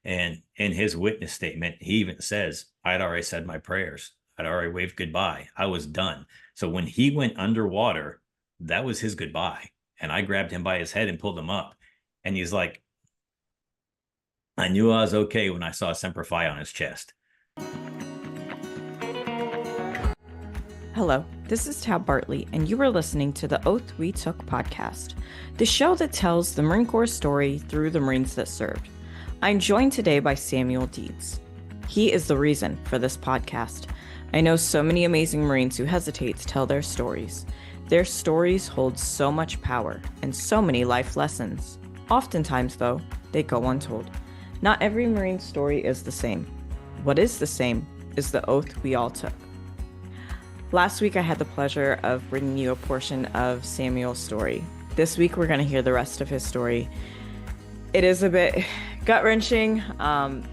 And in his witness statement, he even says, I'd already said my prayers. I'd already waved goodbye. I was done. So when he went underwater, that was his goodbye. And I grabbed him by his head and pulled him up. And he's like, I knew I was okay when I saw Semper Fi on his chest. Hello, this is Tab Bartley, and you are listening to the Oath We Took podcast, the show that tells the Marine Corps story through the Marines that served. I'm joined today by Samuel Deeds. He is the reason for this podcast. I know so many amazing Marines who hesitate to tell their stories. Their stories hold so much power and so many life lessons. Oftentimes, though, they go untold. Not every Marine story is the same. What is the same is the oath we all took. Last week, I had the pleasure of bringing you a portion of Samuel's story. This week, we're going to hear the rest of his story. It is a bit gut-wrenching.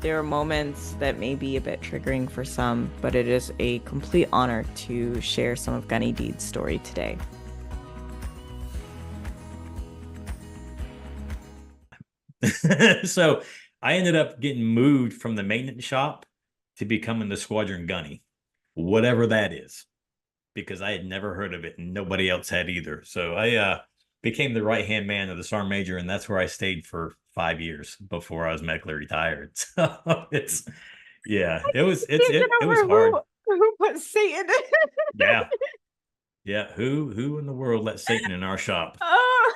There are moments that may be a bit triggering for some, but it is a complete honor to share some of Gunny Deeds' story today. So I ended up getting moved from the maintenance shop to becoming the squadron gunny, whatever that is, because I had never heard of it and nobody else had either. So I became the right-hand man of the sergeant major, and that's where I stayed for 5 years before I was medically retired. So it was hard. Who put Satan Yeah. Yeah. Who in the world let Satan in our shop? Oh,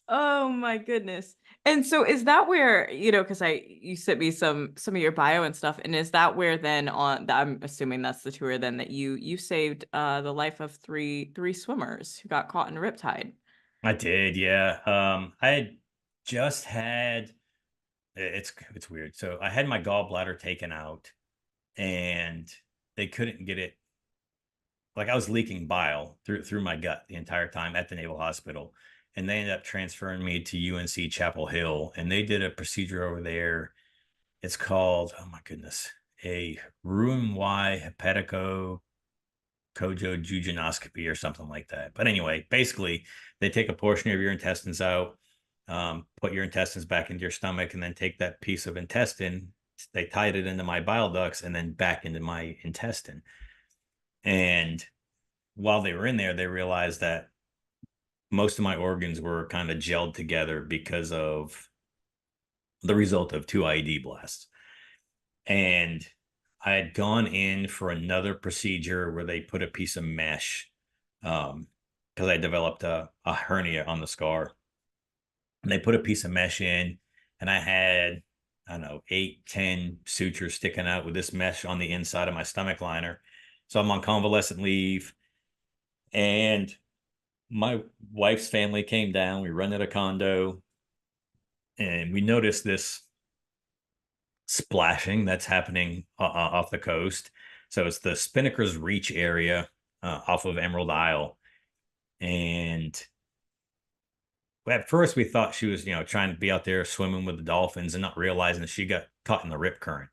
oh my goodness. And so is that where, because you sent me some of your bio and stuff, and is that where then I'm assuming that's the tour then that you saved the life of three swimmers who got caught in a riptide? I did, yeah. I had just had it's weird. So I had my gallbladder taken out and they couldn't get it, like I was leaking bile through my gut the entire time at the Naval Hospital. And they ended up transferring me to UNC Chapel Hill, and they did a procedure over there. It's called, oh my goodness, a Roux-en-Y hepatico cojojugenoscopy or something like that. But anyway, basically, they take a portion of your intestines out, put your intestines back into your stomach, and then take that piece of intestine. They tied it into my bile ducts and then back into my intestine. And while they were in there, they realized that most of my organs were kind of gelled together because of the result of 2 IED blasts. And I had gone in for another procedure where they put a piece of mesh because I developed a hernia on the scar. And they put a piece of mesh in, and I had, I don't know, 8, 10 sutures sticking out with this mesh on the inside of my stomach liner. So I'm on convalescent leave, and my wife's family came down. We rented a condo, and we noticed this splashing that's happening off the coast. So it's the Spinnaker's Reach area off of Emerald Isle. And at first we thought she was, trying to be out there swimming with the dolphins and not realizing that she got caught in the rip current.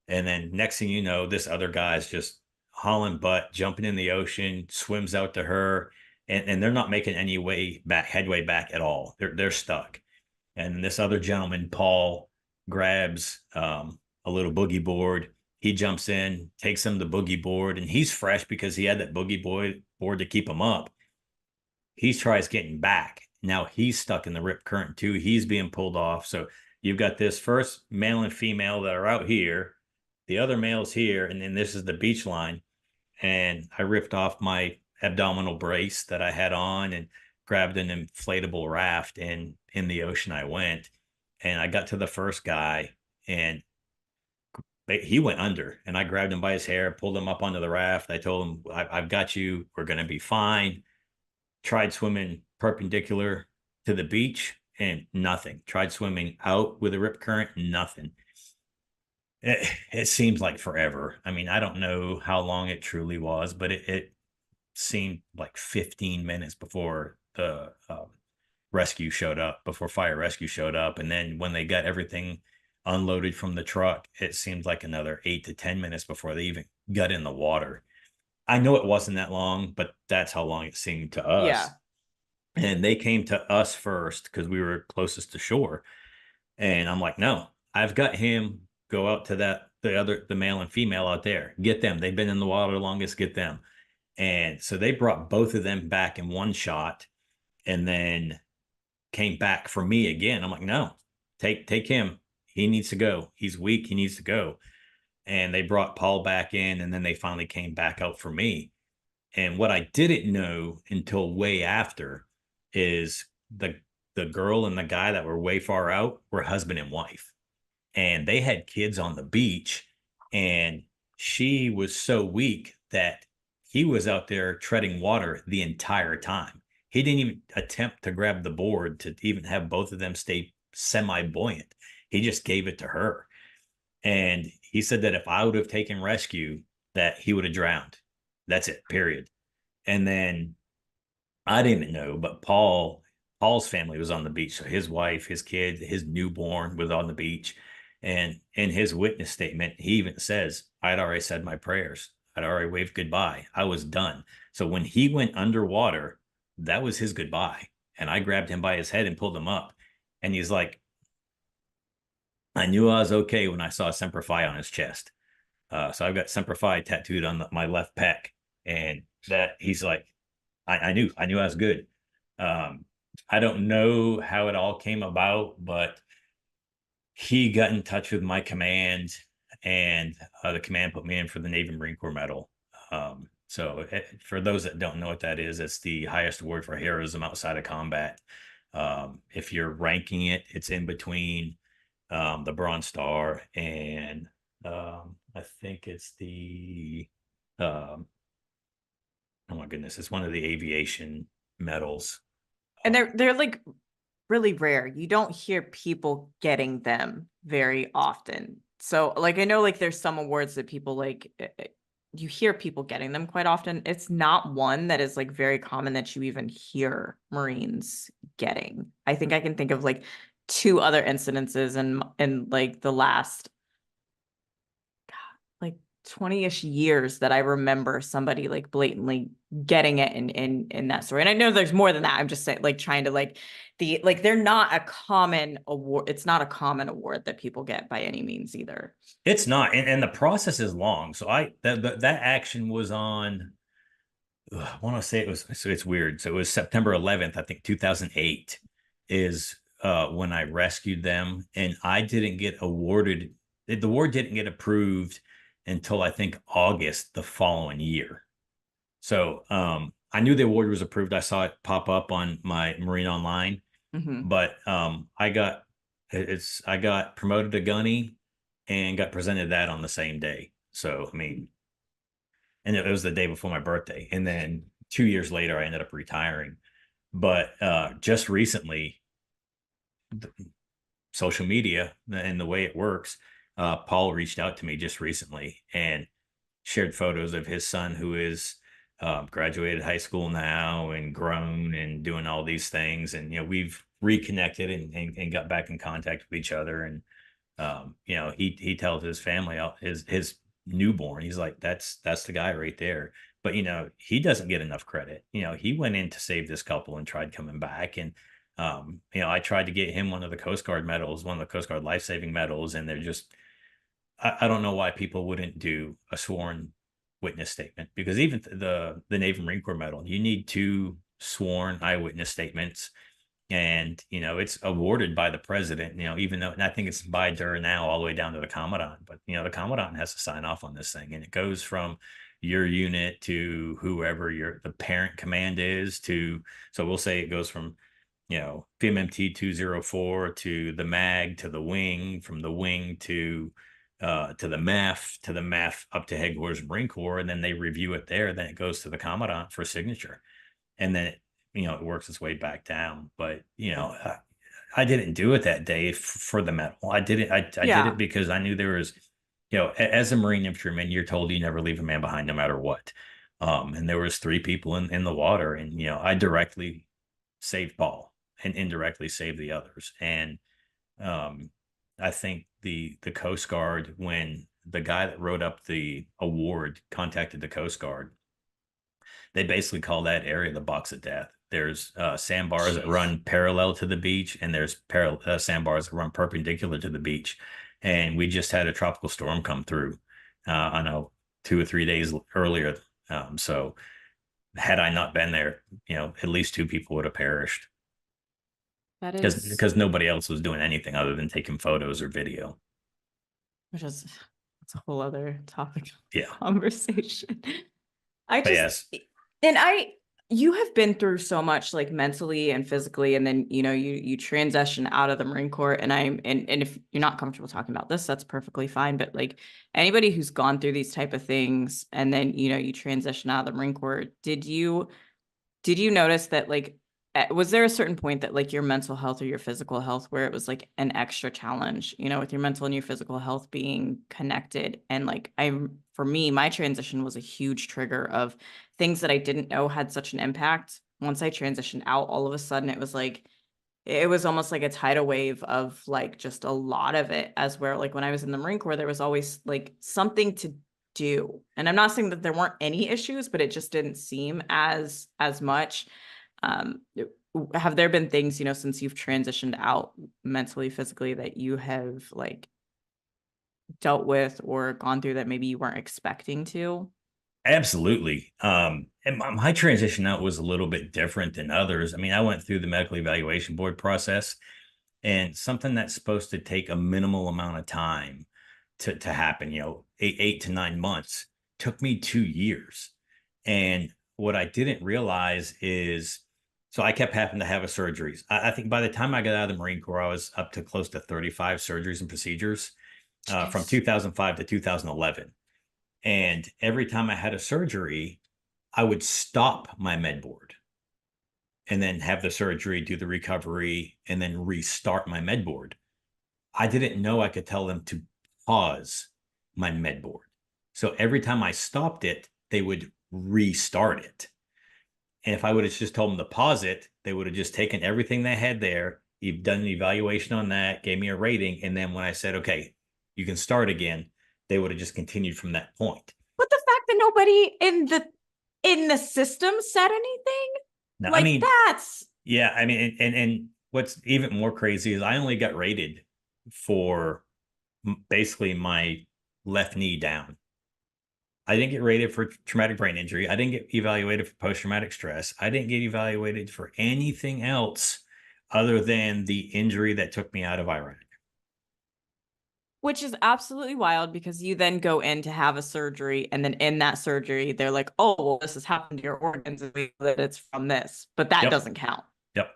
And then next thing you know, this other guy's just hauling butt, jumping in the ocean, swims out to her, and they're not making any headway back at all. They're stuck. And this other gentleman, Paul, grabs a little boogie board. He jumps in, takes him the boogie board, and he's fresh because he had that boogie board to keep him up. He tries getting back. Now he's stuck in the rip current too. He's being pulled off. So you've got this first male and female that are out here, the other male's here, and then this is the beach line. And I ripped off my abdominal brace that I had on and grabbed an inflatable raft, and in the ocean I went. And I got to the first guy, and he went under, and I grabbed him by his hair, pulled him up onto the raft. I told him, I've got you. We're going to be fine. Tried swimming perpendicular to the beach and nothing. Tried swimming out with a rip current, nothing. It seems like forever. I mean, I don't know how long it truly was, but it seemed like 15 minutes before the rescue showed up, before fire rescue showed up. And then when they got everything unloaded from the truck, it seemed like another 8 to 10 minutes before they even got in the water. I know it wasn't that long, but that's how long it seemed to us. Yeah. And they came to us first because we were closest to shore. And I'm like, no, I've got him go out to the male and female out there. Get them. They've been in the water the longest. Get them. And so they brought both of them back in one shot, and then came back for me again. I'm like, no, take him. He needs to go. He's weak. He needs to go. And they brought Paul back in, and then they finally came back out for me. And what I didn't know until way after is the girl and the guy that were way far out were husband and wife, and they had kids on the beach, and she was so weak that he was out there treading water the entire time. He didn't even attempt to grab the board to even have both of them stay semi buoyant. He just gave it to her. And he said that if I would have taken rescue, that he would have drowned. That's it, period. And then I didn't know, but Paul's family was on the beach. So his wife, his kid, his newborn was on the beach. And in his witness statement, he even says, I'd already said my prayers. I'd already waved goodbye. I was done. So when he went underwater, that was his goodbye. And I grabbed him by his head and pulled him up. And he's like, I knew I was okay when I saw Semper Fi on his chest. So I've got Semper Fi tattooed on my left pec. And that he's like, I knew I was good. I don't know how it all came about, but he got in touch with my command, and the command put me in for the Navy Marine Corps Medal. For those that don't know what that is, it's the highest award for heroism outside of combat. If you're ranking it, it's in between the Bronze Star and I think it's the oh my goodness, it's one of the aviation medals. And they're like really rare. You don't hear people getting them very often. So like I know like there's some awards that people like you hear people getting them quite often. It's not one that is like very common that you even hear Marines getting. I think I can think of like two other incidences in like the last like 20-ish years that I remember somebody like blatantly getting it in that story. And I know there's more than that. I'm just saying like trying to like they're not a common award. It's not a common award that people get by any means either. It's not, and the process is long. So that action was on. I want to say it was. So it's weird. So it was September 11th, I think, 2008, is when I rescued them, and I didn't get awarded. The award didn't get approved until I think August the following year. So I knew the award was approved. I saw it pop up on my Marine Online, but I got promoted to gunny and got presented that on the same day. So I mean, and it was the day before my birthday. And then 2 years later, I ended up retiring. But just recently, social media and the way it works, Paul reached out to me just recently and shared photos of his son, who is graduated high school now and grown and doing all these things. And, we've reconnected and got back in contact with each other. And, he tells his family, his newborn, he's like, that's the guy right there. But, he doesn't get enough credit. He went in to save this couple and tried coming back. And, I tried to get him one of the Coast Guard medals, one of the Coast Guard life-saving medals. And they're just, I don't know why people wouldn't do a sworn witness statement, because even the Navy Marine Corps medal, you need 2 sworn eyewitness statements. And, it's awarded by the president, even though, and I think it's by dur now all the way down to the commandant, but, the commandant has to sign off on this thing, and it goes from your unit to whoever the parent command is to, so we'll say it goes from, PMMT 204 to the MAG to the wing, from the wing to the MEF up to headquarters Marine Corps, and then they review it there. Then it goes to the commandant for signature, and then it works its way back down. But I didn't do it that day for the medal. I did it. I did it because I knew there was, as a Marine infantryman, you're told you never leave a man behind, no matter what. And there was 3 people in the water, and I directly saved Paul and indirectly saved the others. And I think the Coast Guard, when the guy that wrote up the award contacted the Coast Guard, they basically call that area the box of death. There's sandbars that run parallel to the beach, and there's sandbars that run perpendicular to the beach. and we just had a tropical storm come through. I know 2 or 3 days earlier. So had I not been there, at least two people would have perished That is, because nobody else was doing anything other than taking photos or video. which is, that's a whole other topic Yeah. of conversation. I But just, yes, and you have been through so much like mentally and physically, and then you transition out of the Marine Corps, and if you're not comfortable talking about this, that's perfectly fine. But like anybody who's gone through these type of things, and then you transition out of the Marine Corps, did you notice that like was there a certain point that like your mental health or your physical health where it was like an extra challenge, with your mental and your physical health being connected? And like for me, my transition was a huge trigger of things that I didn't know had such an impact. Once I transitioned out, all of a sudden it was almost like a tidal wave of like just a lot of it, as where like when I was in the Marine Corps, there was always like something to do. And I'm not saying that there weren't any issues, but it just didn't seem as much. um have there been things, since you've transitioned out mentally, physically, that you have like dealt with or gone through that maybe you weren't expecting to? absolutely. And my transition out was a little bit different than others. I mean, I went through the medical evaluation board process, and something that's supposed to take a minimal amount of time to happen, 8 to 9 months, took me 2 years. And what I didn't realize is, so I kept having to have a surgeries. I think by the time I got out of the Marine Corps, I was up to close to 35 surgeries and procedures from Jeez. 2005 to 2011. And every time I had a surgery, I would stop my med board and then have the surgery, do the recovery, and then restart my med board. I didn't know I could tell them to pause my med board. So every time I stopped it, they would restart it. And if I would have just told them to pause it, they would have just taken everything they had there. You've done an evaluation on that, gave me a rating. And then when I said, okay, you can start again, they would have just continued from that point. But the fact that nobody in the system said anything, Now, I like mean, that's yeah, I mean, and what's even more crazy is I only got rated for basically my left knee down. I didn't get rated for traumatic brain injury. I didn't get evaluated for post traumatic stress. I didn't get evaluated for anything else other than the injury that took me out of Iraq. which is absolutely wild, because you then go in to have a surgery, and then in that surgery they're like, oh well, this has happened to your organs, and we know that it's from this, but that Yep. doesn't count. Yep.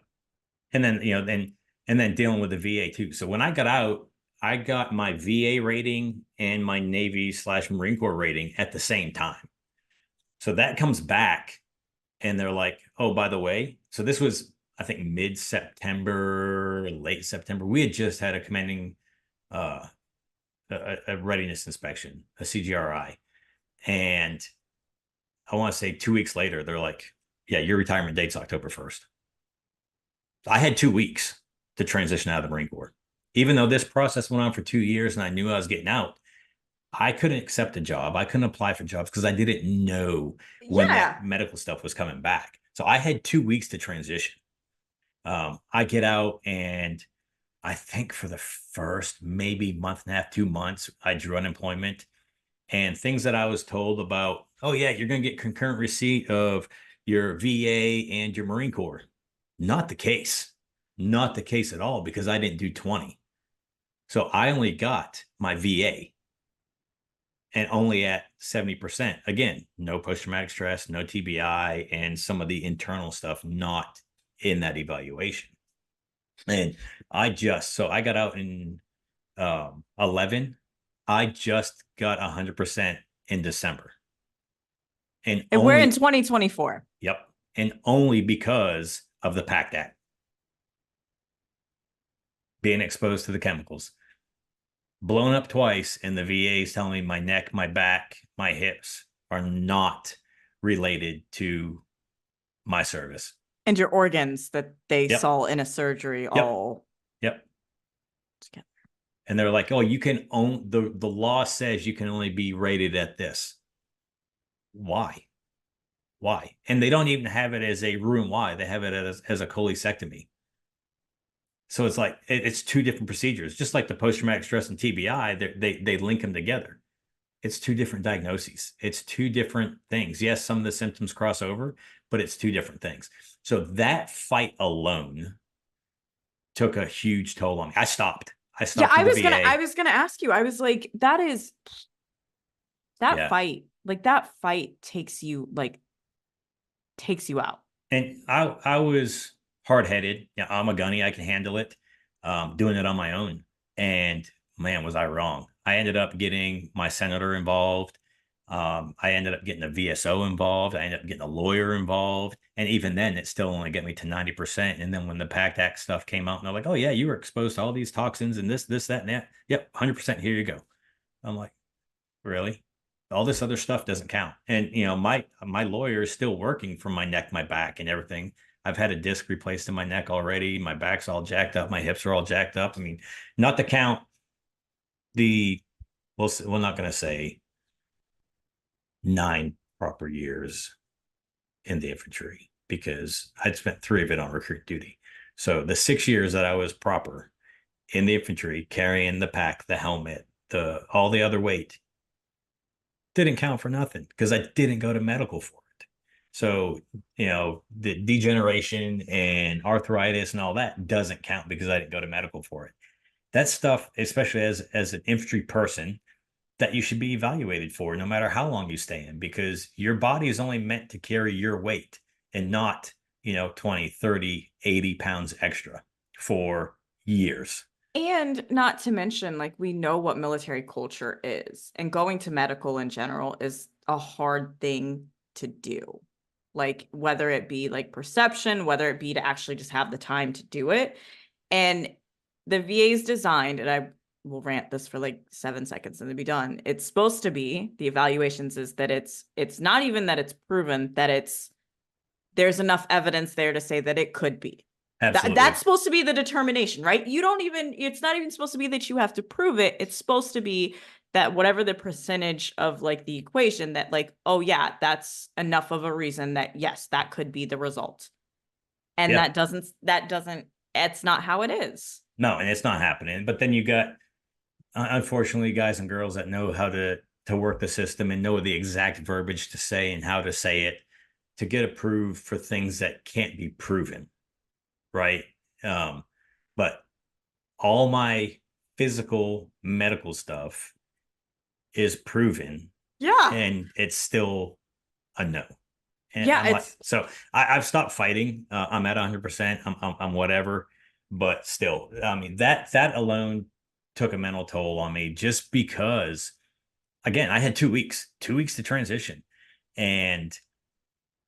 And then, and then dealing with the VA too. So when I got out, I got my VA rating and my Navy/Marine Corps rating at the same time. So that comes back and they're like, oh, by the way, so this was, I think, mid-September, late September. We had just had a commanding uh a readiness inspection, a CGRI. And I want to say 2 weeks later, they're like, yeah, your retirement date's October 1st. I had 2 weeks to transition out of the Marine Corps. Even though this process went on for 2 years and I knew I was getting out, I couldn't accept a job. I couldn't apply for jobs because I didn't know when Yeah. that medical stuff was coming back. So I had 2 weeks to transition. I get out, and I think for the first maybe month and a half, 2 months, I drew unemployment, and things that I was told about, oh yeah, you're going to get concurrent receipt of your VA and your Marine Corps. Not the case. Not the case at all, because I didn't do 20. So I only got my VA, and only at 70%. Again, no post-traumatic stress, no TBI, and some of the internal stuff not in that evaluation. And so I got out in 11. I just got 100% in December. And And we're in only, 2024. yep. And only because of the PACT Act, being exposed to the chemicals. Blown up twice, and the VA is telling me my neck, my back, my hips are not related to my service. And your organs that they Yep. saw in a surgery Yep. all Yep. together. And they're like, oh, you can own the law says you can only be rated at this. Why? Why? And they don't even have it as a Roux-en-Y. They have it as a cholecystectomy. So it's like it's two different procedures, just like the post-traumatic stress and TBI. They link them together. It's two different diagnoses. It's two different things. Yes, some of the symptoms cross over, but it's two different things. So that fight alone took a huge toll on me. I stopped. I Yeah, stopped with the I VA. was gonna ask you. I was like, that is that Yeah. fight, like that fight takes you out. And I was hard headed. Yeah, I'm a gunny. I can handle it. Doing it on my own. And man, was I wrong. I ended up getting my senator involved. I ended up getting a VSO involved. I ended up getting a lawyer involved. And even then, it still only got me to 90%. And then when the PACT Act stuff came out, and they're like, oh, yeah, you were exposed to all these toxins and this, that, and that. Yep, 100%. Here you go. I'm like, really? All this other stuff doesn't count. And my lawyer is still working from my neck, my back, and everything. I've had a disc replaced in my neck already. My back's all jacked up. My hips are all jacked up. I mean, not to count the we're not going to say 9 proper years in the infantry because I'd spent 3 of it on recruit duty. So the 6 years that I was proper in the infantry, carrying the pack, the helmet, the all the other weight, didn't count for nothing because I didn't go to medical for it. So, the degeneration and arthritis and all that doesn't count because I didn't go to medical for it. That stuff, especially as an infantry person, that you should be evaluated for no matter how long you stay in, because your body is only meant to carry your weight and not, 20, 30, 80 pounds extra for years. And not to mention, like, we know what military culture is, and going to medical in general is a hard thing to do. Like, whether it be like perception, whether it be to actually just have the time to do it. And the VA is designed, and I will rant this for like 7 seconds and then be done. It's supposed to be, the evaluations is that it's not even that it's proven, that there's enough evidence there to say that it could be. That's Absolutely. supposed to be the determination, right? It's not even supposed to be that you have to prove it. It's supposed to be that whatever the percentage of like the equation, that like, oh yeah, that's enough of a reason that yes, that could be the result. And Yeah. it's not how it is. No, and it's not happening. But then you got, unfortunately, guys and girls that know how to work the system and know the exact verbiage to say and how to say it to get approved for things that can't be proven, right? Um, but all my physical medical stuff is proven, Yeah. and it's still a no. And Yeah, I'm like, it's so I've stopped fighting. I'm at 100%. I'm whatever, but still, I mean that alone took a mental toll on me just because, again, I had 2 weeks to transition, and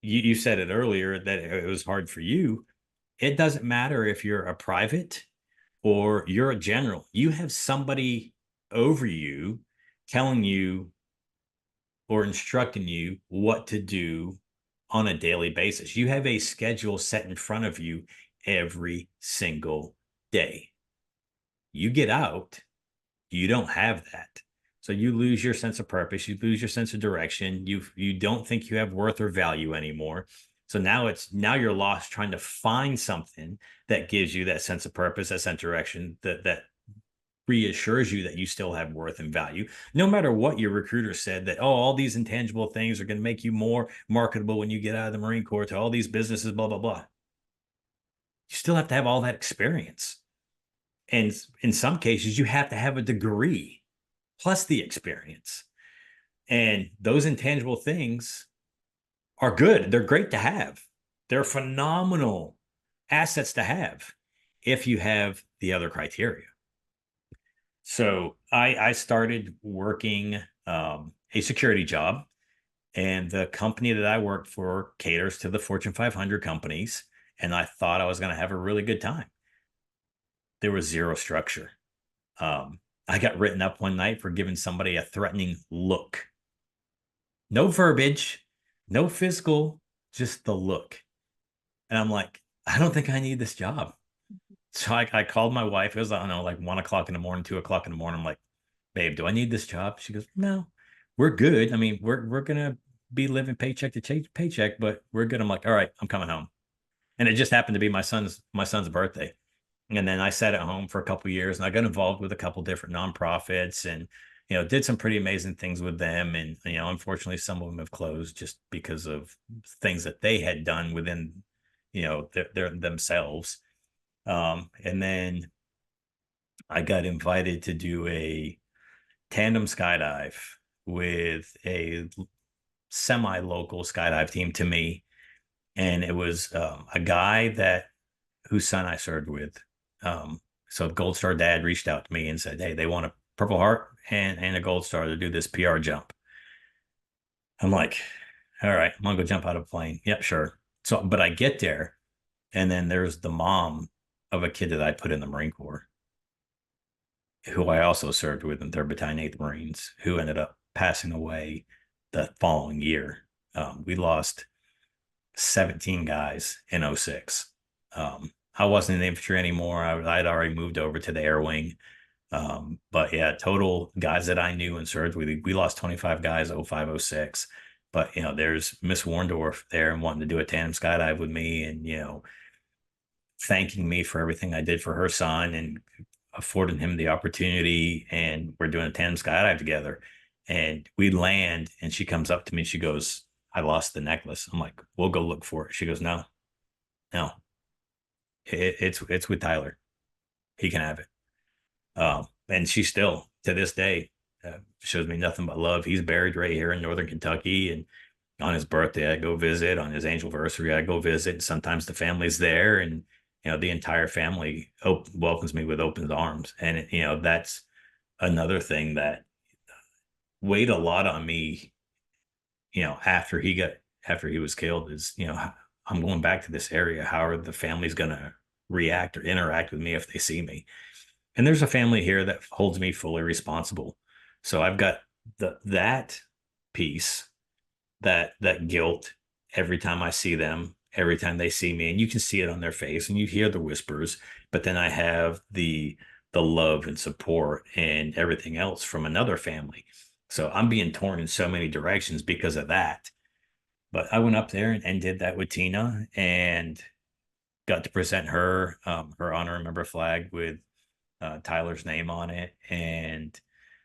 you said it earlier that it was hard for you. It doesn't matter if you're a private or you're a general. You have somebody over you telling you or instructing you what to do on a daily basis. You have a schedule set in front of you every single day. You get out, you don't have that. So you lose your sense of purpose, you lose your sense of direction, you don't think you have worth or value anymore. So now you're lost trying to find something that gives you that sense of purpose, that sense of direction, that reassures you that you still have worth and value, no matter what your recruiter said, that, oh, all these intangible things are going to make you more marketable when you get out of the Marine Corps to all these businesses, blah, blah, blah. You still have to have all that experience. And in some cases, you have to have a degree plus the experience. And those intangible things are good. They're great to have. They're phenomenal assets to have if you have the other criteria. So I started working a security job, and the company that I worked for caters to the Fortune 500 companies. And I thought I was going to have a really good time. There was zero structure. I got written up one night for giving somebody a threatening look. No verbiage, no physical, just the look. And I'm like, I don't think I need this job. So I called my wife. It was, I don't know, like 1 o'clock in the morning, 2 o'clock in the morning. I'm like, babe, do I need this job? She goes, no, we're good. I mean, we're gonna be living paycheck to paycheck, but we're good. I'm like, all right, I'm coming home. And it just happened to be my son's birthday. And then I sat at home for a couple of years, and I got involved with a couple different nonprofits, and did some pretty amazing things with them. And unfortunately, some of them have closed just because of things that they had done within their themselves. And then I got invited to do a tandem skydive with a semi-local skydive team to me, and it was a guy that whose son I served with. So Gold Star Dad reached out to me and said, "Hey, they want a Purple Heart and a Gold Star to do this PR jump." I'm like, "All right, I'm gonna go jump out of a plane." Yep, sure. So, but I get there, and then there's the mom of a kid that I put in the Marine Corps, who I also served with in 3rd Battalion, 8th Marines, who ended up passing away the following year. We lost 17 guys in '06. I wasn't in the infantry anymore. I'd already moved over to the air wing. But yeah, total guys that I knew and served with, we lost 25 guys, '05, '06. But, there's Miss Warndorf there and wanting to do a tandem skydive with me and, thanking me for everything I did for her son and affording him the opportunity. And we're doing a tandem skydive together. And we land and she comes up to me. She goes, "I lost the necklace." I'm like, "We'll go look for it." She goes, "No, no, it's with Tyler. He can have it." And she still to this day shows me nothing but love. He's buried right here in Northern Kentucky, and on his birthday I go visit. On his anniversary I go visit. Sometimes the family's there, and the entire family welcomes me with open arms. And that's another thing that weighed a lot on me. After he was killed, is I'm going back to this area. How are the families going to react or interact with me if they see me? And there's a family here that holds me fully responsible. So I've got that piece, that guilt every time I see them, every time they see me, and you can see it on their face and you hear the whispers. But then I have the love and support and everything else from another family. So I'm being torn in so many directions because of that. But I went up there and did that with Tina and got to present her her honor and member flag with Tyler's name on it. And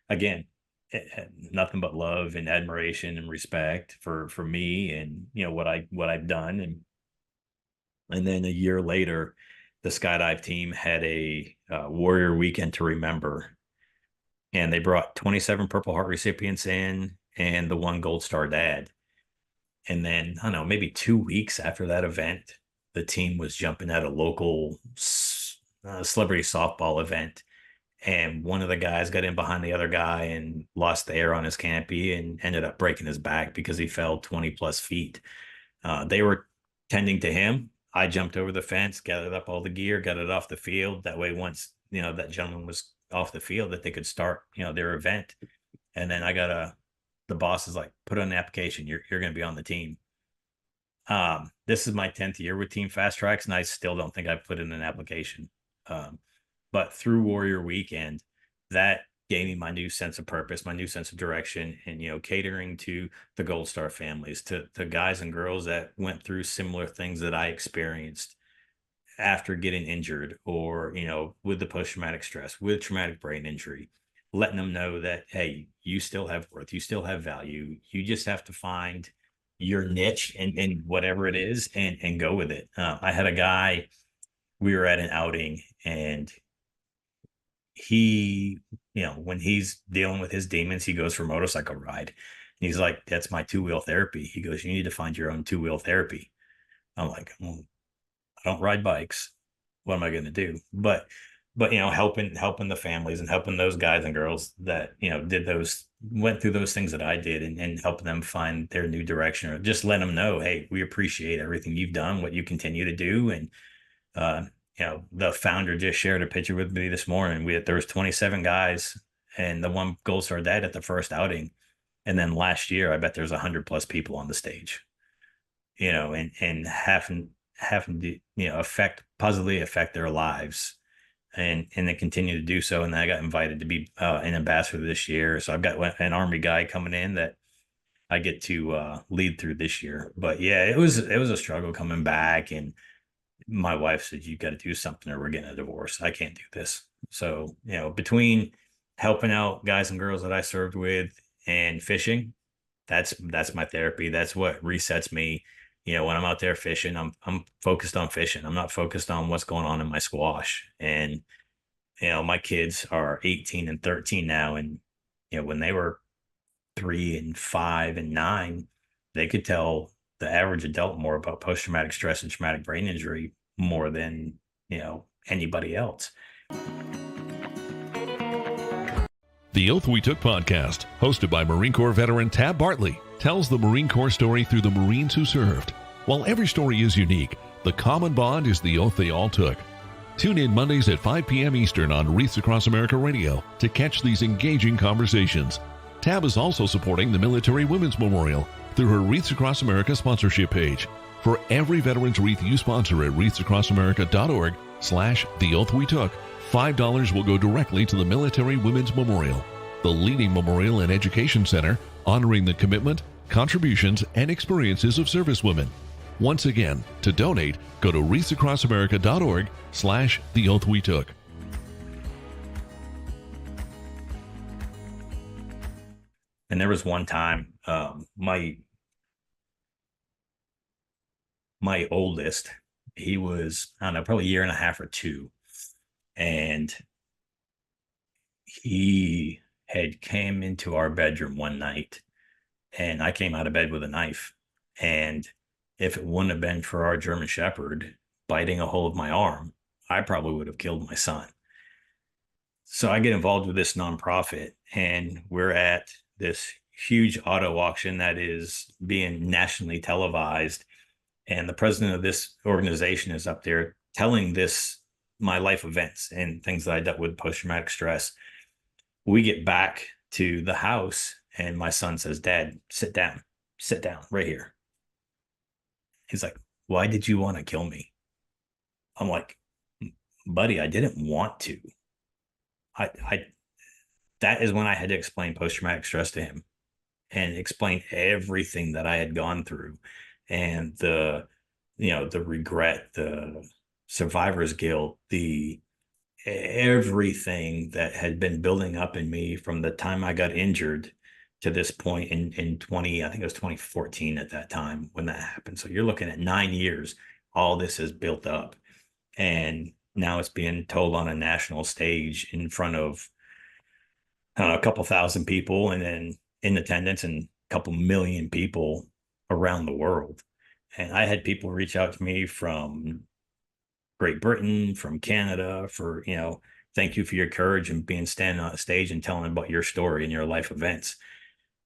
again, it had nothing but love and admiration and respect for me and what I've done. And then a year later, the skydive team had a Warrior Weekend to remember, and they brought 27 Purple Heart recipients in and the one Gold Star dad. And then I don't know, maybe 2 weeks after that event, the team was jumping at a local celebrity softball event, and one of the guys got in behind the other guy and lost the air on his canopy and ended up breaking his back because he fell 20 plus feet. They were tending to him. I jumped over the fence, gathered up all the gear, got it off the field. That way, once that gentleman was off the field, that they could start their event. And then I got the boss is like, "Put on an application. You're going to be on the team." This is my 10th year with Team Fast Tracks, and I still don't think I've put in an application. Um, but through Warrior Weekend, that gave me my new sense of purpose, my new sense of direction, and catering to the Gold Star families, to guys and girls that went through similar things that I experienced after getting injured, or with the post-traumatic stress, with traumatic brain injury, letting them know that, hey, you still have worth, you still have value. You just have to find your niche and whatever it is, and go with it. I had a guy, we were at an outing, and he, when he's dealing with his demons, he goes for a motorcycle ride. And he's like, "That's my two-wheel therapy." He goes, "You need to find your own two-wheel therapy." I'm like, "Well, I don't ride bikes. What am I going to do?" But helping the families and helping those guys and girls that went through those things that I did, and helping them find their new direction, or just let them know, "Hey, we appreciate everything you've done, what you continue to do." And uh, the founder just shared a picture with me this morning. There was 27 guys and the one Gold Star dad at the first outing, and then last year I bet there's 100 plus people on the stage. And having to positively affect their lives, and they continue to do so. And I got invited to be an ambassador this year, so I've got an Army guy coming in that I get to lead through this year. But yeah, it was a struggle coming back, and my wife said, you got to do something or we're getting a divorce. I can't do this. So, between helping out guys and girls that I served with and fishing, that's my therapy. That's what resets me. When I'm out there fishing, I'm focused on fishing. I'm not focused on what's going on in my squash. And my kids are 18 and 13 now, and when they were 3 and 5 and 9, they could tell the average adult more about post-traumatic stress and traumatic brain injury more than anybody else. The Oath We Took podcast, hosted by Marine Corps veteran Tab Bartley, tells the Marine Corps story through the Marines who served. While every story is unique, the common bond is the oath they all took. Tune in Mondays at 5 p.m. Eastern on Wreaths Across America Radio to catch these engaging conversations. Tab is also supporting the Military Women's Memorial through her Wreaths Across America sponsorship page. For every veteran's wreath you sponsor at wreathsacrossamerica.org/The Oath We Took, $5 will go directly to the Military Women's Memorial, the leading memorial and education center honoring the commitment, contributions, and experiences of servicewomen. Once again, to donate, go to wreathsacrossamerica.org/The Oath We Took. And there was one time, my oldest, he was, I don't know, probably a year and a half or two. And he had came into our bedroom one night, and I came out of bed with a knife. And if it wouldn't have been for our German Shepherd biting a hold of my arm, I probably would have killed my son. So I get involved with this nonprofit, and we're at this huge auto auction that is being nationally televised. And the president of this organization is up there telling my life events and things that I dealt with post-traumatic stress. We get back to the house, and my son says, "Dad, sit down right here." He's like, "Why did you want to kill me?" I'm like, "Buddy, I didn't want to." That is when I had to explain post-traumatic stress to him and explain everything that I had gone through, and the regret, the survivor's guilt, the everything that had been building up in me from the time I got injured to this point in 20, I think it was 2014 at that time when that happened. So you're looking at 9 years, all this is built up. And now it's being told on a national stage in front of, I don't know, a couple thousand people, and then in attendance, and a couple million people around the world. And I had people reach out to me from Great Britain, from Canada, for, thank you for your courage and being standing on a stage and telling about your story and your life events.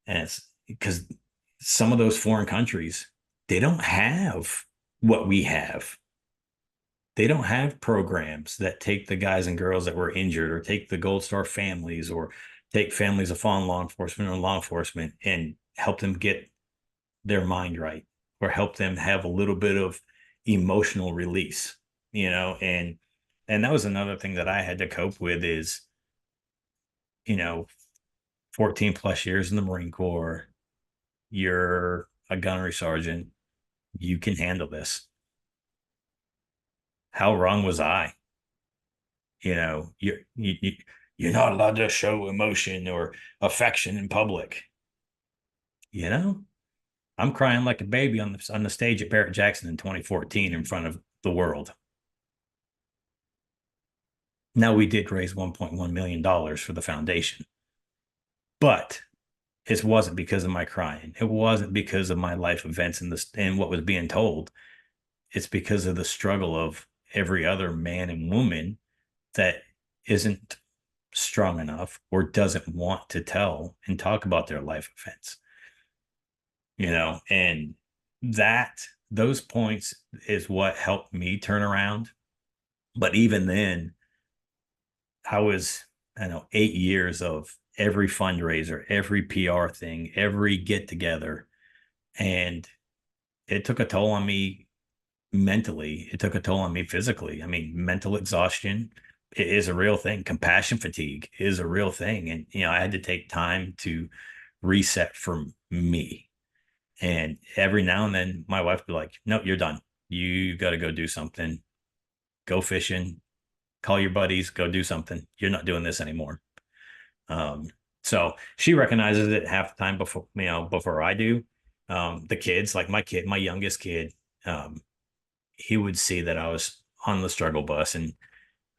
And it's because some of those foreign countries, they don't have what we have. They don't have programs that take the guys and girls that were injured, or take the Gold Star families, or take families of fallen law enforcement or law enforcement and help them get their mind right, or help them have a little bit of emotional release, and that was another thing that I had to cope with is, 14 plus years in the Marine Corps, you're a gunnery sergeant, you can handle this. How wrong was I? You're not allowed to show emotion or affection in public. I'm crying like a baby on the stage at Barrett Jackson in 2014 in front of the world. Now, we did raise $1.1 million for the foundation, but it wasn't because of my crying. It wasn't because of my life events and what was being told. It's because of the struggle of every other man and woman that isn't strong enough or doesn't want to tell and talk about their life events. And those points is what helped me turn around. But even then, I was, 8 years of every fundraiser, every PR thing, every get together. And it took a toll on me mentally. It took a toll on me physically. Mental exhaustion is a real thing. Compassion fatigue is a real thing. And, I had to take time to reset for me. And every now and then my wife would be like, "No, you're done. You got to go do something." go fishing, call your buddies, go do something. You're not doing this anymore. So she recognizes it half the time before I do. The kids, like my youngest kid, um, he would see that I was on the struggle bus, and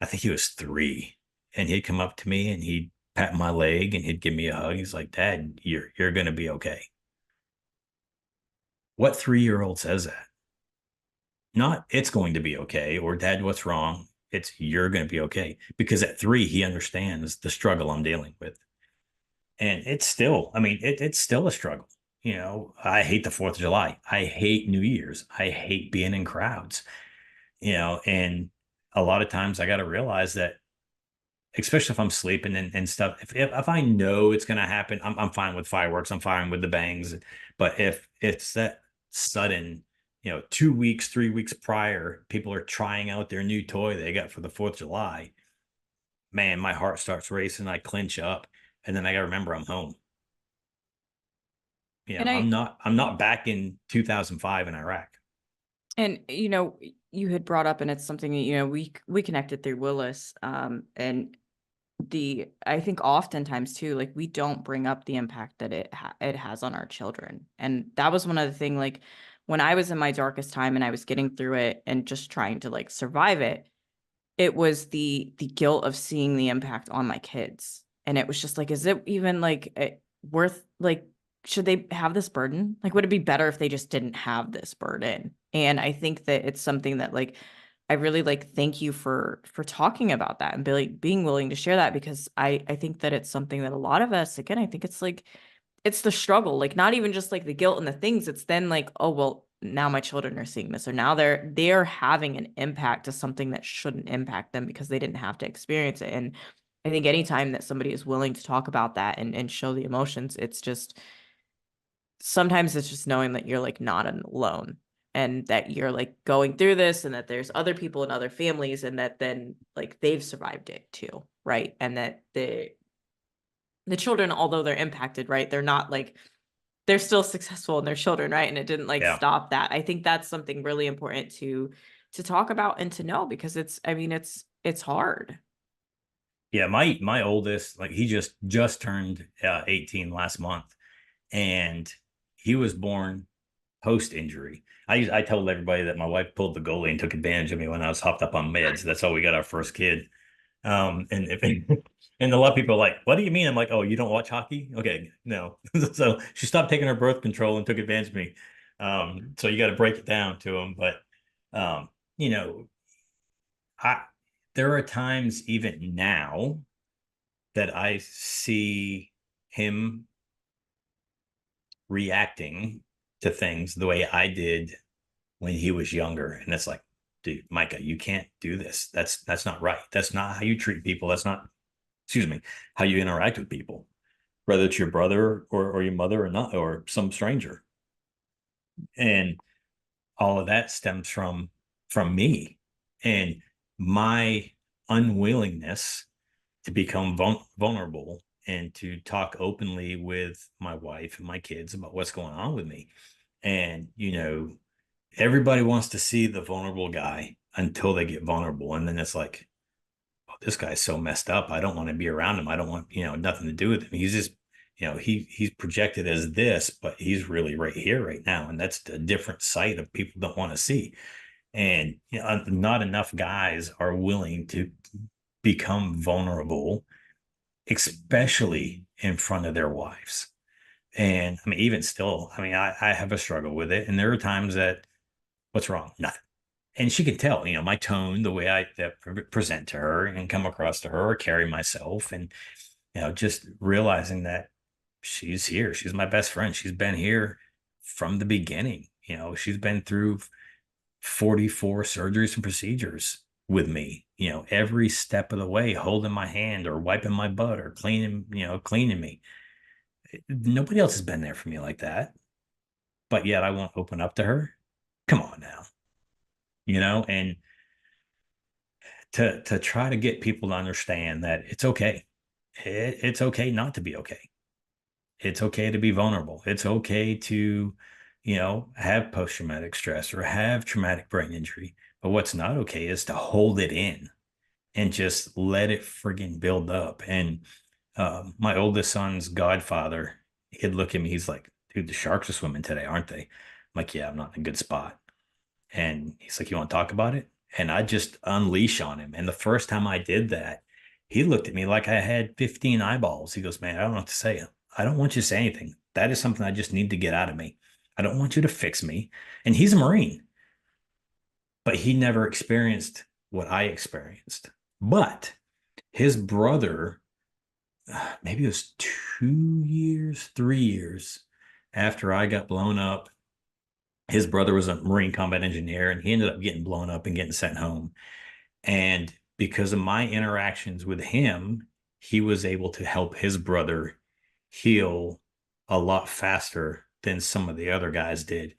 I think he was 3, and he'd come up to me and he'd pat my leg and he'd give me a hug. He's like, "Dad, you're gonna be okay." What 3-year-old says that? Not it's going to be okay, or Dad, what's wrong? It's you're going to be okay. Because at 3, he understands the struggle I'm dealing with. And it's still, I mean, it's still a struggle. I hate the 4th of July. I hate New Year's. I hate being in crowds, and a lot of times I got to realize that, especially if I'm sleeping and stuff, if I know it's going to happen, I'm fine with fireworks. I'm fine with the bangs. But if it's that sudden, 2 weeks, 3 weeks prior, people are trying out their new toy they got for the 4th of July, man, my heart starts racing. I clench up, and then I got to remember I'm home. And I'm not back in 2005 in Iraq. And you had brought up, and it's something that we connected through Willis, and I think oftentimes too, like, we don't bring up the impact that it has on our children, and that was one of the thing. Like, when I was in my darkest time and I was getting through it and just trying to like survive it, it was the guilt of seeing the impact on my kids, and it was just like, is it even like worth, like, should they have this burden? Like, would it be better if they just didn't have this burden? And I think that it's something that, like, I really like, thank you for talking about that and being willing to share that, because I think that it's something that a lot of us, again, I think it's like, it's the struggle, like, not even just like the guilt and the things. It's then like, oh, well, now my children are seeing this, or now they're having an impact to something that shouldn't impact them because they didn't have to experience it. And I think anytime that somebody is willing to talk about that and show the emotions, it's just, sometimes it's just knowing that you're like not alone, and that you're like going through this, and that there's other people in other families, and that then like they've survived it too, right? And that the children, although they're impacted, right, they're not like, they're still successful in their children, right? And it didn't like Yeah. stop that. I think that's something really important to talk about and to know, because it's, I mean, it's hard. Yeah. My oldest, like, he just turned 18 last month, and he was born post injury. I told everybody that my wife pulled the goalie and took advantage of me when I was hopped up on meds. That's how we got our first kid. And if and a lot of people are like, "What do you mean?" I'm like, "Oh, you don't watch hockey? Okay, no." So she stopped taking her birth control and took advantage of me. So you got to break it down to them. But um, you know, I there are times even now that I see him reacting to things the way I did when he was younger. And it's like, dude, Micah, you can't do this. That's not right. That's not how you treat people. That's not, excuse me, how you interact with people, whether it's your brother or your mother or not, or some stranger. And all of that stems from me and my unwillingness to become vulnerable and to talk openly with my wife and my kids about what's going on with me. And everybody wants to see the vulnerable guy until they get vulnerable, and then it's like, oh, this guy's so messed up, I don't want to be around him. I don't want nothing to do with him. He's just he's projected as this, but he's really right here right now, and that's a different side of people don't want to see. And not enough guys are willing to become vulnerable, especially in front of their wives. And I mean, even still, I mean, I have a struggle with it, and there are times that, what's wrong? Nothing. And she can tell, my tone, the way I present to her and come across to her or carry myself. And, just realizing that she's here. She's my best friend. She's been here from the beginning. She's been through 44 surgeries and procedures with me, every step of the way, holding my hand or wiping my butt or cleaning me. Nobody else has been there for me like that. But yet I won't open up to her. Come on now. And to try to get people to understand that it's okay. It's okay not to be okay. It's okay to be vulnerable. It's okay to, have post-traumatic stress or have traumatic brain injury, But what's not okay is to hold it in and just let it friggin' build up. And my oldest son's godfather, he'd look at me, he's like, dude, the sharks are swimming today, aren't they? I'm like, yeah, I'm not in a good spot. And he's like, you want to talk about it? And I just unleash on him. And the first time I did that, he looked at me like I had 15 eyeballs. He goes, man, I don't know what to say. I don't want you to say anything. That is something I just need to get out of me. I don't want you to fix me. And he's a Marine, but he never experienced what I experienced. But his brother, maybe it was 2 years, 3 years after I got blown up, his brother was a Marine combat engineer and he ended up getting blown up and getting sent home. And because of my interactions with him, he was able to help his brother heal a lot faster than some of the other guys did.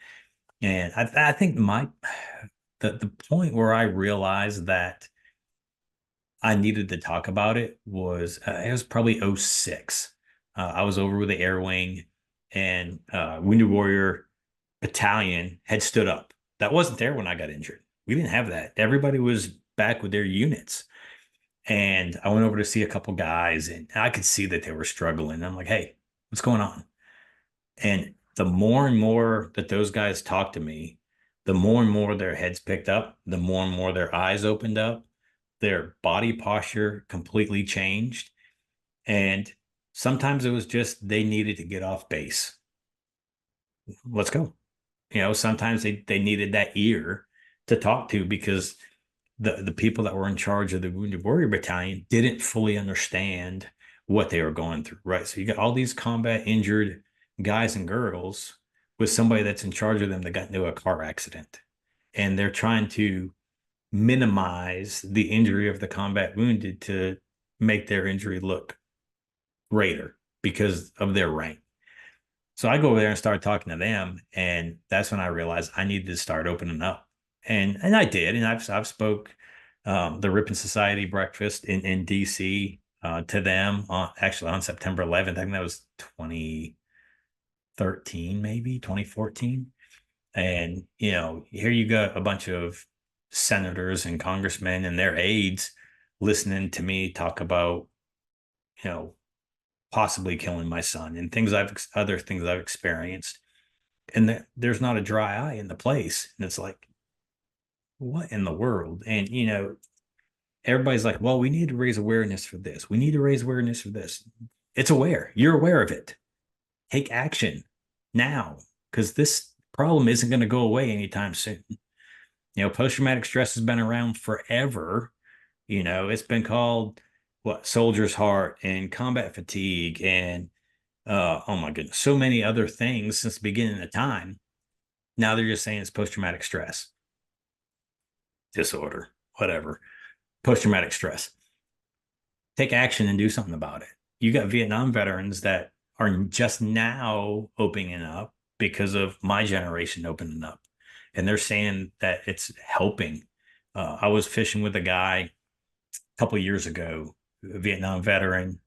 And I think the point where I realized that I needed to talk about it was probably '06. I was over with the Air Wing and Wounded Warrior Battalion had stood up. That wasn't there when I got injured. We didn't have that. Everybody was back with their units. And I went over to see a couple guys and I could see that they were struggling. I'm like, hey, what's going on? And the more and more that those guys talked to me, the more and more their heads picked up, the more and more their eyes opened up, their body posture completely changed. And sometimes it was just they needed to get off base. Let's go. Sometimes they needed that ear to talk to because the people that were in charge of the Wounded Warrior Battalion didn't fully understand what they were going through, right? So you got all these combat injured guys and girls with somebody that's in charge of them that got into a car accident. And they're trying to minimize the injury of the combat wounded to make their injury look greater because of their rank. So I go over there and start talking to them, and that's when I realized I needed to start opening up, and I did, and I've spoke the Ripon Society breakfast in DC to them actually on September 11th. I think that was 2013, maybe 2014, and here you got a bunch of senators and congressmen and their aides listening to me talk about you know possibly killing my son and other things I've experienced. And there's not a dry eye in the place. And it's like, what in the world? And, everybody's like, well, we need to raise awareness for this. We need to raise awareness for this. It's aware. You're aware of it. Take action now because this problem isn't going to go away anytime soon. Post-traumatic stress has been around forever. It's been called soldier's heart and combat fatigue and oh my goodness, so many other things since the beginning of time. Now they're just saying it's post-traumatic stress disorder, whatever. Post-traumatic stress. Take action and do something about it. You got Vietnam veterans that are just now opening up because of my generation opening up, and they're saying that it's helping. I was fishing with a guy a couple of years ago, a Vietnam veteran.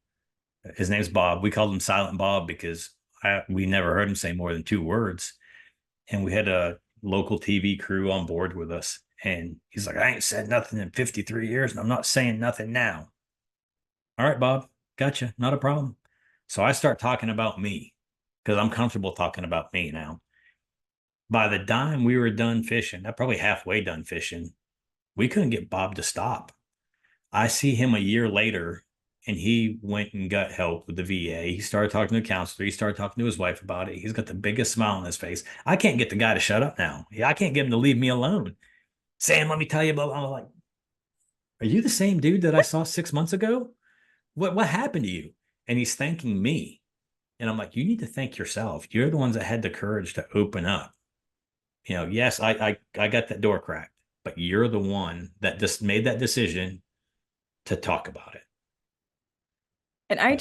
His name's Bob. We called him Silent Bob because we never heard him say more than 2 words. And we had a local TV crew on board with us. And he's like, I ain't said nothing in 53 years, and I'm not saying nothing now. All right, Bob, gotcha. Not a problem. So I start talking about me because I'm comfortable talking about me now. By the time we were done fishing, probably halfway done fishing, we couldn't get Bob to stop. I see him a year later and he went and got help with the VA. He started talking to a counselor. He started talking to his wife about it. He's got the biggest smile on his face. I can't get the guy to shut up now. I can't get him to leave me alone. Sam, let me tell you about. I'm like, are you the same dude that I saw 6 months ago? What happened to you? And he's thanking me. And I'm like, you need to thank yourself. You're the ones that had the courage to open up. Yes, I got that door cracked, but you're the one that just made that decision to talk about it. And and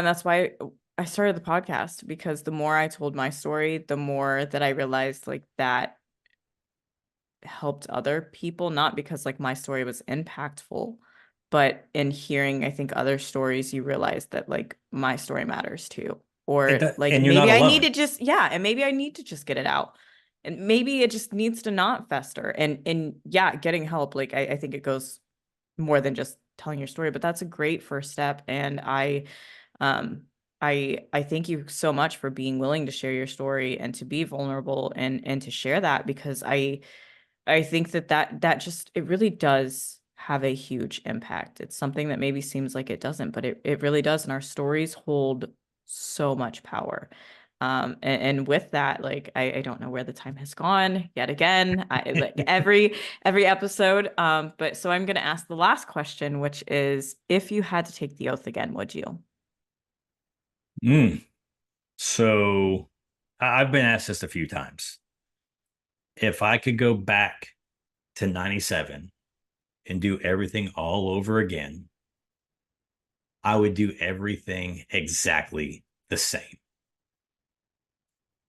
that's why I started the podcast, because the more I told my story, the more that I realized like that helped other people, not because like my story was impactful, but in hearing, I think, other stories, you realize that like my story matters too. Or like and you're maybe not I alone. need to just, and maybe I need to just get it out. And maybe it just needs to not fester. And yeah, getting help, like I think it goes more than just telling your story, but that's a great first step. And um I thank you so much for being willing to share your story and to be vulnerable and to share that, because I think that just, it really does have a huge impact. It's something that maybe seems like it doesn't, but it really does. And our stories hold so much power. And with that, like, I don't know where the time has gone yet again, like every episode. But so I'm going to ask the last question, which is, if you had to take the oath again, would you? So I've been asked this a few times. If I could go back to 97 and do everything all over again, I would do everything exactly the same,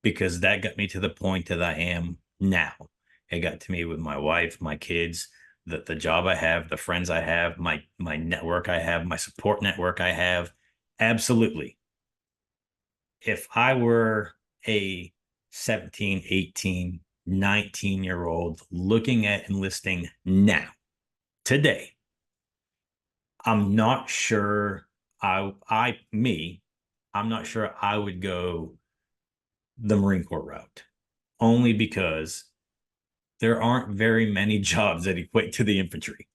because that got me to the point that I am now. It got to me with my wife, my kids, the job I have, the friends I have, my network I have, my support network I have. Absolutely. If I were a 17, 18, 19-year-old looking at enlisting now, today, I'm not sure I'm not sure I would go the Marine Corps route, only because there aren't very many jobs that equate to the infantry,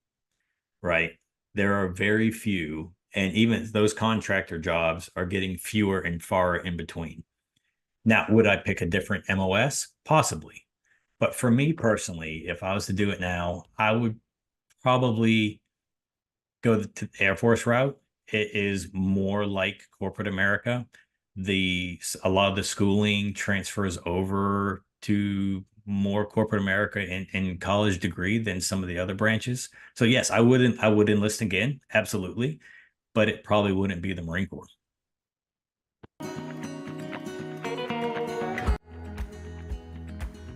right? There are very few, and even those contractor jobs are getting fewer and far in between. Now, would I pick a different MOS? Possibly. But for me personally, if I was to do it now, I would probably go to the Air Force route. It is more like corporate America. A lot of the schooling transfers over to more corporate America in college degree than some of the other branches. So yes, I would enlist again, absolutely, but it probably wouldn't be the Marine Corps.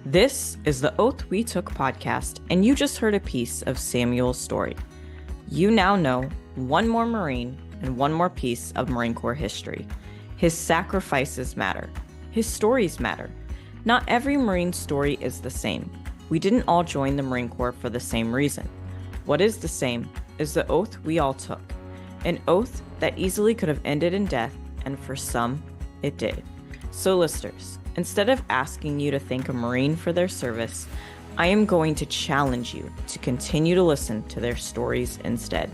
This is the Oath We Took podcast, and you just heard a piece of Samuel's story. You now know one more Marine and one more piece of Marine Corps history. His sacrifices matter. His stories matter. Not every Marine story is the same. We didn't all join the Marine Corps for the same reason. What is the same is the oath we all took. An oath that easily could have ended in death, and for some, it did. So listeners, instead of asking you to thank a Marine for their service, I am going to challenge you to continue to listen to their stories instead.